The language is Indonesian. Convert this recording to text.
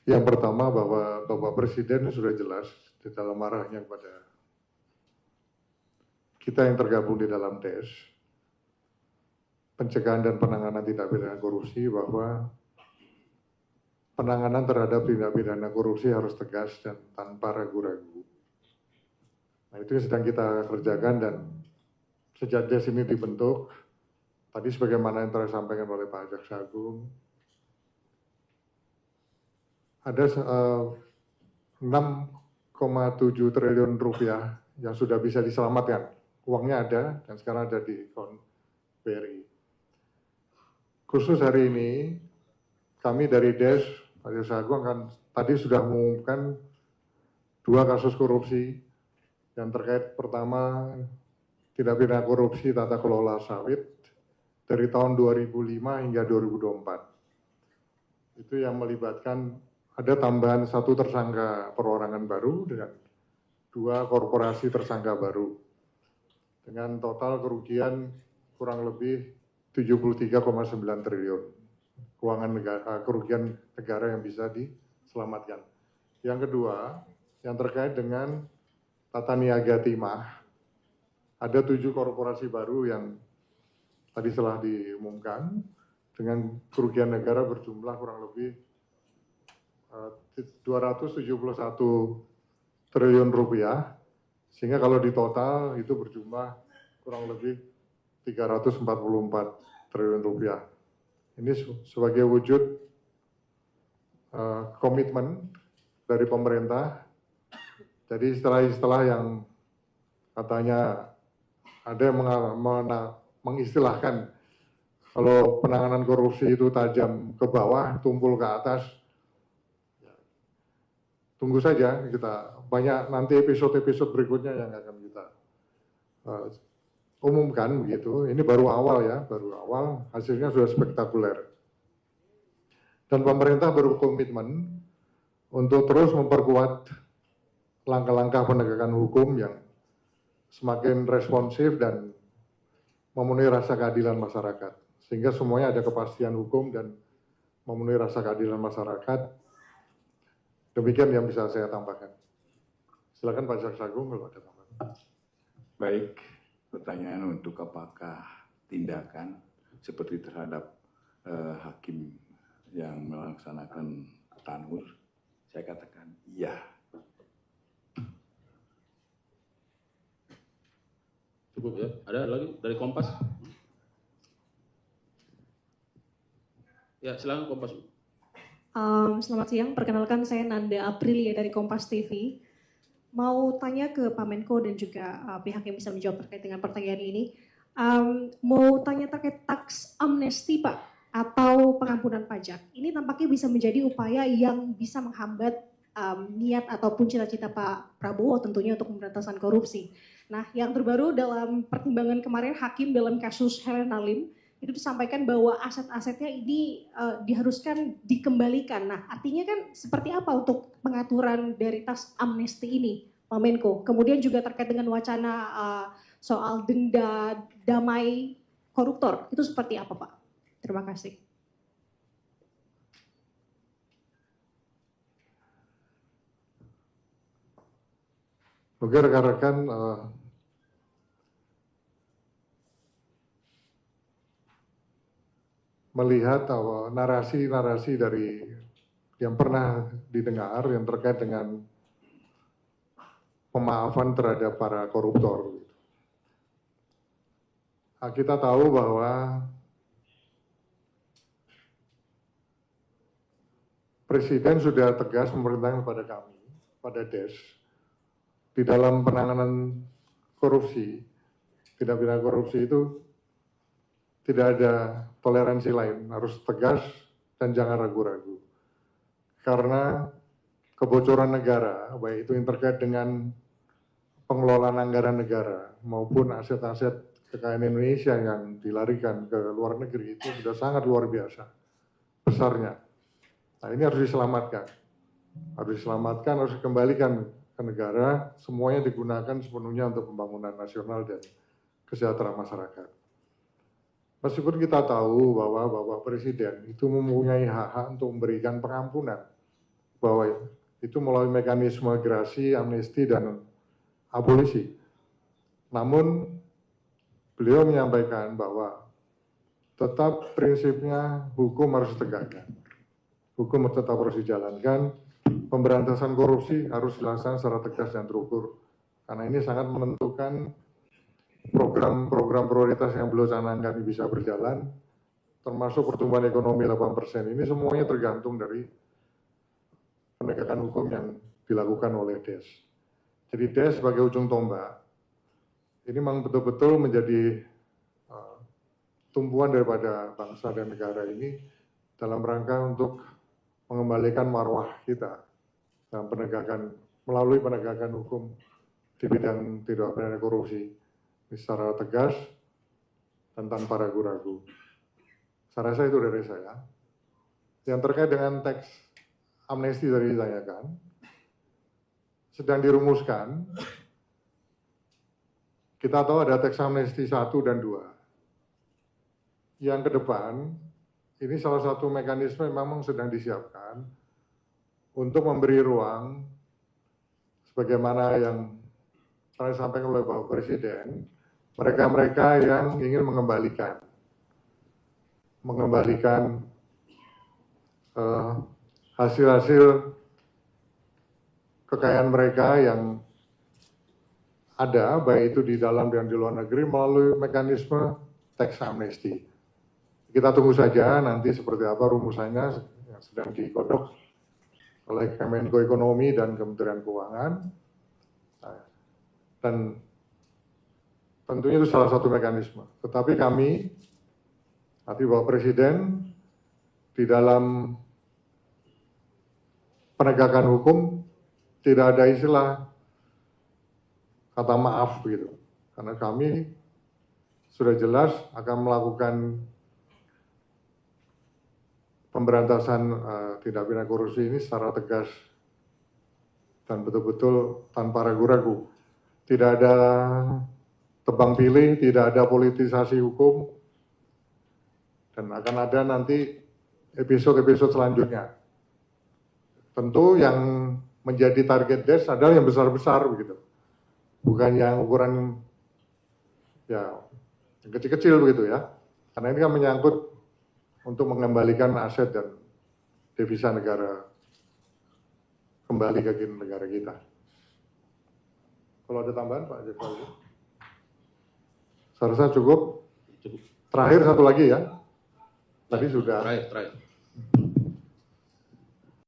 Yang pertama bahwa Bapak Presiden sudah jelas di dalam arahnya kepada kita yang tergabung di dalam DES, pencegahan dan penanganan tindak pidana korupsi, bahwa penanganan terhadap tindak pidana korupsi harus tegas dan tanpa ragu-ragu. Nah, itu yang sedang kita kerjakan, dan sejak DES ini dibentuk, tadi sebagaimana yang telah disampaikan oleh Pak Jaksa Agung, ada 6,7 triliun rupiah yang sudah bisa diselamatkan. Uangnya ada dan sekarang ada di akun BRI. Khusus hari ini, kami dari DES, Pak Jaksa Agung akan tadi sudah mengumumkan 2 kasus korupsi yang terkait. Pertama, tindak pidana korupsi tata kelola sawit dari tahun 2005 hingga 2024. Itu yang melibatkan ada tambahan 1 tersangka perorangan baru dengan 2 korporasi tersangka baru dengan total kerugian kurang lebih 73,9 triliun kerugian negara yang bisa diselamatkan. Yang kedua, yang terkait dengan tata niaga timah, ada 7 korporasi baru yang tadi telah diumumkan dengan kerugian negara berjumlah kurang lebih 271 triliun rupiah, sehingga kalau di total itu berjumlah kurang lebih 344 triliun rupiah. Ini sebagai wujud komitmen dari pemerintah. Jadi istilah-istilah yang katanya ada yang mengistilahkan kalau penanganan korupsi itu tajam ke bawah, tumpul ke atas. Tunggu saja, kita banyak nanti episode-episode berikutnya yang akan kita umumkan begitu. Ini baru awal ya, baru awal, hasilnya sudah spektakuler. Dan pemerintah berkomitmen untuk terus memperkuat langkah-langkah penegakan hukum yang semakin responsif dan memenuhi rasa keadilan masyarakat. Sehingga semuanya ada kepastian hukum dan memenuhi rasa keadilan masyarakat. Demikian yang bisa saya tambahkan. Silakan Pak Jaksa Agung kalau ada tambahan. Baik, pertanyaan untuk apakah tindakan seperti terhadap hakim yang melaksanakan tanur, saya katakan iya. Cukup ya. Ada lagi dari Kompas? Ya, silakan Kompas. Selamat siang, perkenalkan saya Nanda Aprilia dari Kompas TV. Mau tanya ke Pak Menko dan juga pihak yang bisa menjawab terkait dengan pertanyaan ini. Mau tanya terkait tax amnesty Pak, atau pengampunan pajak. Ini tampaknya bisa menjadi upaya yang bisa menghambat niat ataupun cita-cita Pak Prabowo tentunya untuk pemberantasan korupsi. Nah, yang terbaru dalam pertimbangan kemarin hakim dalam kasus Helena Lim, itu disampaikan bahwa aset-asetnya ini diharuskan dikembalikan. Nah, artinya kan seperti apa untuk pengaturan dari tax amnesty ini, Pak Menko? Kemudian juga terkait dengan wacana soal denda damai koruptor, itu seperti apa Pak? Terima kasih. Oke rekan-rekan, melihat narasi-narasi dari yang pernah didengar yang terkait dengan pemaafan terhadap para koruptor. Nah, kita tahu bahwa Presiden sudah tegas memerintahkan kepada kami, pada DES, di dalam penanganan korupsi, tindak pidana korupsi itu tidak ada toleransi lain, harus tegas dan jangan ragu-ragu. Karena kebocoran negara, baik itu yang terkait dengan pengelolaan anggaran negara maupun aset-aset kekayaan Indonesia yang dilarikan ke luar negeri itu sudah sangat luar biasa besarnya. Nah, ini harus diselamatkan. Harus dikembalikan ke negara, semuanya digunakan sepenuhnya untuk pembangunan nasional dan kesejahteraan masyarakat. Meskipun kita tahu bahwa Bapak Presiden itu mempunyai hak untuk memberikan pengampunan bahwa itu melalui mekanisme gerasi, amnesti, dan abolisi. Namun beliau menyampaikan bahwa tetap prinsipnya hukum harus ditegakkan. Hukum tetap harus dijalankan, pemberantasan korupsi harus dilaksanakan secara tegas dan terukur. Karena ini sangat menentukan program-program prioritas yang beliau canangkan bisa berjalan, termasuk pertumbuhan ekonomi 8%. Ini semuanya tergantung dari penegakan hukum yang dilakukan oleh DES. Jadi DES sebagai ujung tombak, ini memang betul-betul menjadi tumpuan daripada bangsa dan negara ini dalam rangka untuk mengembalikan marwah kita dalam penegakan, melalui penegakan hukum di bidang tindak pidana korupsi secara tegas dan tanpa ragu-ragu. Saya rasa itu dari saya. Yang terkait dengan teks amnesti tadi ditanyakan, sedang dirumuskan. Kita tahu ada teks amnesti 1 dan 2. Yang ke depan, ini salah satu mekanisme yang memang sedang disiapkan untuk memberi ruang, sebagaimana yang saya sampaikan oleh Bapak Presiden, mereka-mereka yang ingin mengembalikan hasil-hasil kekayaan mereka yang ada, baik itu di dalam dan di luar negeri, melalui mekanisme tax amnesty. Kita tunggu saja nanti seperti apa rumusannya yang sedang digodok oleh Kemenko Ekonomi dan Kementerian Keuangan. Dan tentunya itu salah satu mekanisme. Tetapi kami, nanti Bapak Presiden, di dalam penegakan hukum tidak ada istilah kata maaf begitu. Karena kami sudah jelas akan melakukan pemberantasan tindak pidana korupsi ini secara tegas dan betul-betul tanpa ragu-ragu. Tidak ada tebang pilih, tidak ada politisasi hukum, dan akan ada nanti episode-episode selanjutnya. Tentu yang menjadi target DES adalah yang besar-besar begitu, bukan yang ukuran ya yang kecil-kecil begitu ya. Karena ini kan menyangkut untuk mengembalikan aset dan devisa negara kembali ke negara kita. Kalau ada tambahan Pak Jekal, saya rasa cukup. Terakhir satu lagi ya. Tadi sudah. Terakhir.